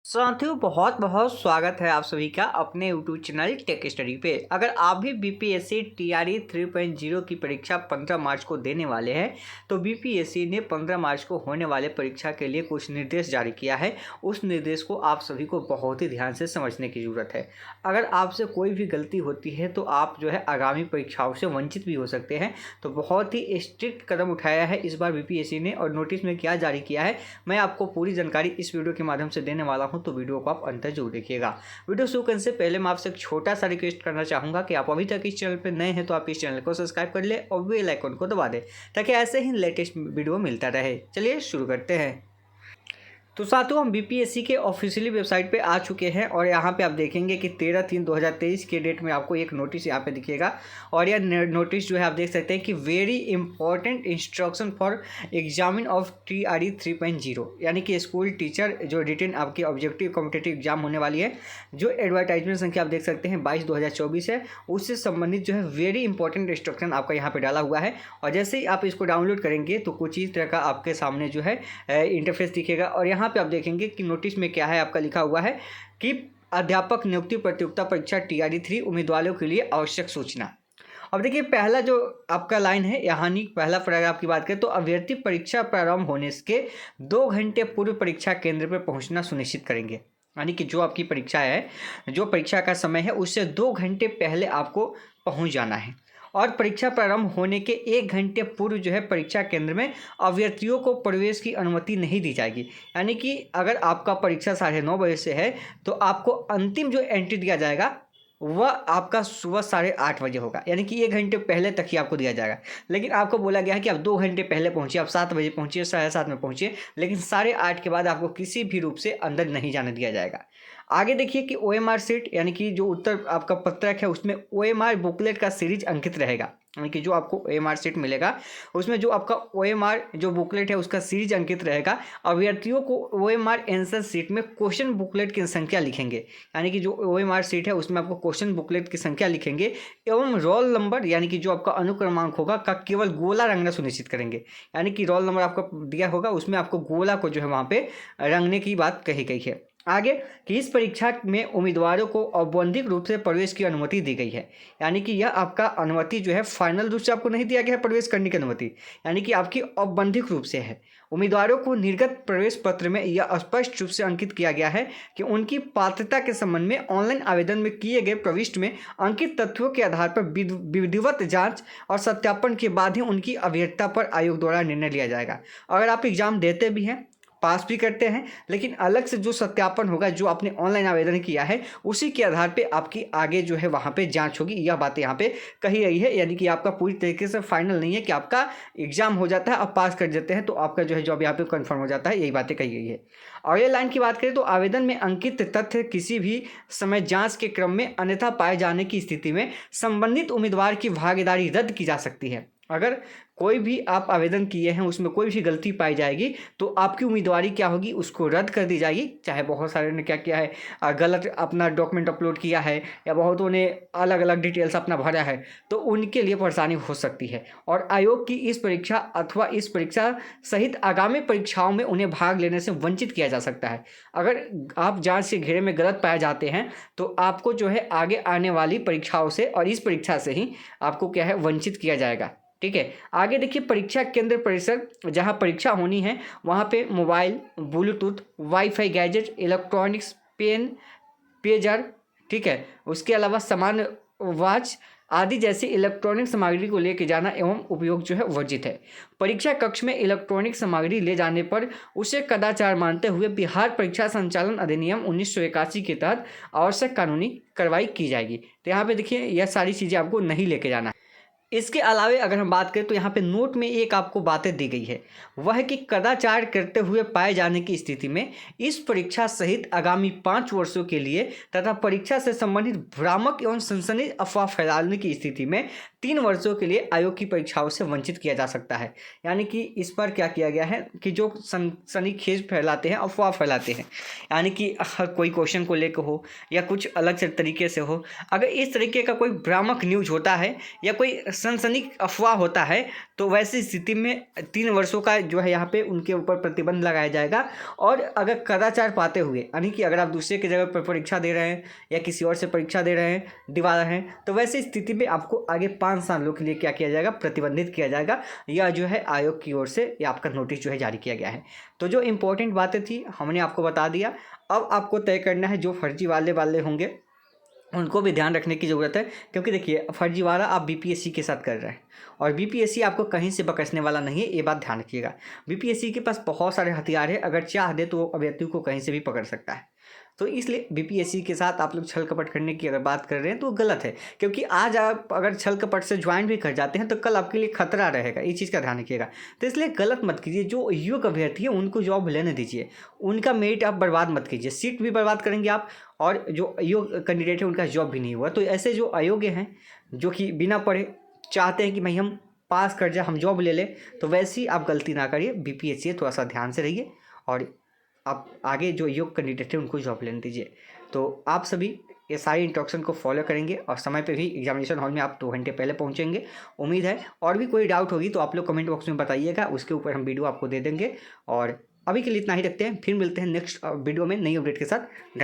साथियों बहुत बहुत स्वागत है आप सभी का अपने यूट्यूब चैनल टेक स्टडी पे। अगर आप भी बीपीएससी टीआरई 3.0 की परीक्षा 15 मार्च को देने वाले हैं तो बीपीएससी ने 15 मार्च को होने वाले परीक्षा के लिए कुछ निर्देश जारी किया है। उस निर्देश को आप सभी को बहुत ही ध्यान से समझने की ज़रूरत है। अगर आपसे कोई भी गलती होती है तो आप जो है आगामी परीक्षाओं से वंचित भी हो सकते हैं। तो बहुत ही स्ट्रिक्ट कदम उठाया है इस बार बीपीएससी ने, और नोटिस में क्या जारी किया है मैं आपको पूरी जानकारी इस वीडियो के माध्यम से देने वाला हूं। तो वीडियो को आप अंत तक जरूर देखिएगा। वीडियो शुरू करने से पहले मैं आपसे एक छोटा सा रिक्वेस्ट करना चाहूँगा कि आप अभी तक इस चैनल पर नए हैं तो आप इस चैनल को सब्सक्राइब कर ले और बेल आइकन को दबा दें ताकि ऐसे ही लेटेस्ट वीडियो मिलता रहे। चलिए शुरू करते हैं। तो साथियों हम बीपीएससी के ऑफिशियली वेबसाइट पे आ चुके हैं और यहाँ पे आप देखेंगे कि 13/3/2023 के डेट में आपको एक नोटिस यहाँ पे दिखेगा। और यह नोटिस जो है आप देख सकते हैं कि very important instruction for examine of TRE 3.0, यानी कि स्कूल टीचर जो रिटेन आपकी ऑब्जेक्टिव कॉम्पिटिटिव एग्जाम होने वाली है, जो एडवर्टाइजमेंट संख्या आप देख सकते हैं 22/2024 है, उससे संबंधित जो है वेरी इंपॉर्टेंट इंस्ट्रक्शन आपका यहाँ पर डाला हुआ है। और जैसे ही आप इसको डाउनलोड करेंगे तो कुछ इस तरह का आपके सामने जो है इंटरफेस दिखेगा। और यहाँ पे आप देखेंगे कि नोटिस में क्या है, आपका लिखा हुआ है कि अध्यापक नियुक्ति प्रतियोगिता परीक्षा टीआरई 3 उम्मीदवारों के लिए आवश्यक सूचना। अब देखिए पहला जो आपका लाइन है, यानी पहला पैराग्राफ की बात करें तो अभ्यर्थी परीक्षा प्रारंभ होने के 2 घंटे पूर्व परीक्षा केंद्र पर पहुंचना सुनिश्चित करेंगे। यानी कि जो आपकी परीक्षा है, जो परीक्षा का समय है, उससे 2 घंटे पहले आपको पहुंच जाना है। और परीक्षा प्रारंभ होने के 1 घंटे पूर्व जो है परीक्षा केंद्र में अभ्यर्थियों को प्रवेश की अनुमति नहीं दी जाएगी। यानी कि अगर आपका परीक्षा 9:30 बजे से है तो आपको अंतिम जो एंट्री दिया जाएगा वह आपका सुबह 8:30 बजे होगा, यानी कि 1 घंटे पहले तक ही आपको दिया जाएगा। लेकिन आपको बोला गया है कि आप 2 घंटे पहले पहुंचिए, आप 7 बजे पहुंचिए, 7:30 में पहुंचिए, लेकिन 8:30 के बाद आपको किसी भी रूप से अंदर नहीं जाने दिया जाएगा। आगे देखिए कि ओएमआर सीट, यानी कि जो उत्तर आपका पत्रक है उसमें ओएमआर बुकलेट का सीरीज अंकित रहेगा। यानी कि जो आपको ओएमआर सीट मिलेगा उसमें जो आपका ओएमआर जो बुकलेट है उसका सीरीज अंकित रहेगा। अभ्यर्थियों को ओएमआर आंसर सीट में क्वेश्चन बुकलेट की संख्या लिखेंगे, यानी कि जो ओएमआर सीट है उसमें आपको क्वेश्चन बुकलेट की संख्या लिखेंगे एवं रोल नंबर, यानी कि जो आपका अनुक्रमांक होगा का केवल गोला रंगना सुनिश्चित करेंगे। यानी कि रोल नंबर आपका दिया होगा उसमें आपको गोला को जो है वहाँ पे रंगने की बात कही गई है। आगे कि इस परीक्षा में उम्मीदवारों को औपबंधिक रूप से प्रवेश की अनुमति दी गई है। यानी कि यह आपका अनुमति जो है फाइनल रूप से आपको नहीं दिया गया है प्रवेश करने की अनुमति, यानी कि आपकी औपबंधिक रूप से है। उम्मीदवारों को निर्गत प्रवेश पत्र में यह स्पष्ट रूप से अंकित किया गया है कि उनकी पात्रता के संबंध में ऑनलाइन आवेदन में किए गए प्रविष्टि में अंकित तथ्यों के आधार पर विधिवत जांच और सत्यापन के बाद ही उनकी अभ्यर्थता पर आयोग द्वारा निर्णय लिया जाएगा। अगर आप एग्जाम देते भी हैं, पास भी करते हैं, लेकिन अलग से जो सत्यापन होगा जो आपने ऑनलाइन आवेदन किया है उसी के आधार पे आपकी आगे जो है वहाँ पे जांच होगी। यह बात यहाँ पे कही गई है, यानी कि आपका पूरी तरीके से फाइनल नहीं है कि आपका एग्जाम हो जाता है, आप पास कर देते हैं तो आपका जो है जॉब यहाँ पे कंफर्म हो जाता है, यही बातें कही गई है। और ये लाइन की बात करें तो आवेदन में अंकित तथ्य किसी भी समय जाँच के क्रम में अन्यथा पाए जाने की स्थिति में संबंधित उम्मीदवार की भागीदारी रद्द की जा सकती है। अगर कोई भी आप आवेदन किए हैं उसमें कोई भी गलती पाई जाएगी तो आपकी उम्मीदवारी क्या होगी, उसको रद्द कर दी जाएगी। चाहे बहुत सारे ने क्या किया है, गलत अपना डॉक्यूमेंट अपलोड किया है या बहुतों ने अलग अलग डिटेल्स अपना भरा है, तो उनके लिए परेशानी हो सकती है। और आयोग की इस परीक्षा अथवा इस परीक्षा सहित आगामी परीक्षाओं में उन्हें भाग लेने से वंचित किया जा सकता है। अगर आप जाँच के घेरे में गलत पाए जाते हैं तो आपको जो है आगे आने वाली परीक्षाओं से और इस परीक्षा से ही आपको क्या है वंचित किया जाएगा। ठीक है। आगे देखिए परीक्षा केंद्र परिसर जहां परीक्षा होनी है वहां पे mobile, Bluetooth, WiFi gadget, electronics, pen, pager, ठीक है, उसके अलावा सामान, वॉच आदि जैसी इलेक्ट्रॉनिक सामग्री को लेकर जाना एवं उपयोग जो है वर्जित है। परीक्षा कक्ष में इलेक्ट्रॉनिक सामग्री ले जाने पर उसे कदाचार मानते हुए बिहार परीक्षा संचालन अधिनियम 1981 के तहत आवश्यक कानूनी कार्रवाई की जाएगी। तो यहाँ पे देखिए यह सारी चीज़ें आपको नहीं लेके जाना। इसके अलावे अगर हम बात करें तो यहाँ पे नोट में एक आपको बातें दी गई है, वह है कि कदाचार करते हुए पाए जाने की स्थिति में इस परीक्षा सहित आगामी 5 वर्षों के लिए तथा परीक्षा से संबंधित भ्रामक एवं सनसनी अफवाह फैलाने की स्थिति में 3 वर्षों के लिए आयोग की परीक्षाओं से वंचित किया जा सकता है। यानी कि इस पर क्या किया गया है कि जो सनसनीखेज फैलाते हैं, अफवाह फैलाते हैं, यानी कि कोई क्वेश्चन को लेकर हो या कुछ अलग से तरीके से हो, अगर इस तरीके का कोई भ्रामक न्यूज होता है या कोई सनसनी अफवाह होता है तो वैसी स्थिति में 3 वर्षों का जो है यहाँ पे उनके ऊपर प्रतिबंध लगाया जाएगा। और अगर कदाचार पाते हुए, यानी कि अगर आप दूसरे की जगह पर परीक्षा दे रहे हैं या किसी और से परीक्षा दे रहे हैं, दिवा रहे हैं, तो वैसी स्थिति में आपको आगे 5 सालों के लिए क्या किया जाएगा, प्रतिबंधित किया जाएगा। यह जो है आयोग की ओर से ये आपका नोटिस जो है जारी किया गया है। तो जो इंपॉर्टेंट बातें थी हमने आपको बता दिया। अब आपको तय करना है जो फर्जी वाले होंगे उनको भी ध्यान रखने की ज़रूरत है, क्योंकि देखिए फर्जीवाड़ा आप बीपीएससी के साथ कर रहे हैं और बीपीएससी आपको कहीं से बकसने वाला नहीं है, ये बात ध्यान रखिएगा। बीपीएससी के पास बहुत सारे हथियार है, अगर चाह दे तो वो अभ्यर्थी को कहीं से भी पकड़ सकता है। तो इसलिए बीपीएससी के साथ आप लोग छल कपट करने की अगर बात कर रहे हैं तो वो गलत है, क्योंकि आज आप अगर छल कपट से ज्वाइन भी कर जाते हैं तो कल आपके लिए खतरा रहेगा, इस चीज़ का ध्यान रखिएगा। तो इसलिए गलत मत कीजिए, जो युवक अभ्यर्थी है उनको जॉब लेने दीजिए, उनका मेरिट आप बर्बाद मत कीजिए, सीट भी बर्बाद करेंगे आप और जो योग्य कैंडिडेट है उनका जॉब भी नहीं हुआ। तो ऐसे जो अयोग्य हैं जो कि बिना पढ़े चाहते हैं कि भाई हम पास कर जाए, हम जॉब ले लें, तो वैसी आप गलती ना करिए। बीपीएससी थोड़ा सा ध्यान से रहिए और आप आगे जो योग्य कैंडिडेट है उनको जॉब लेने दीजिए। तो आप सभी ये सारी इंस्ट्रक्शन को फॉलो करेंगे और समय पे भी एग्जामिनेशन हॉल में आप 2 घंटे पहले पहुंचेंगे, उम्मीद है। और भी कोई डाउट होगी तो आप लोग कमेंट बॉक्स में बताइएगा, उसके ऊपर हम वीडियो आपको दे देंगे। और अभी के लिए इतना ही रखते हैं, फिर मिलते हैं नेक्स्ट वीडियो में नई अपडेट के साथ।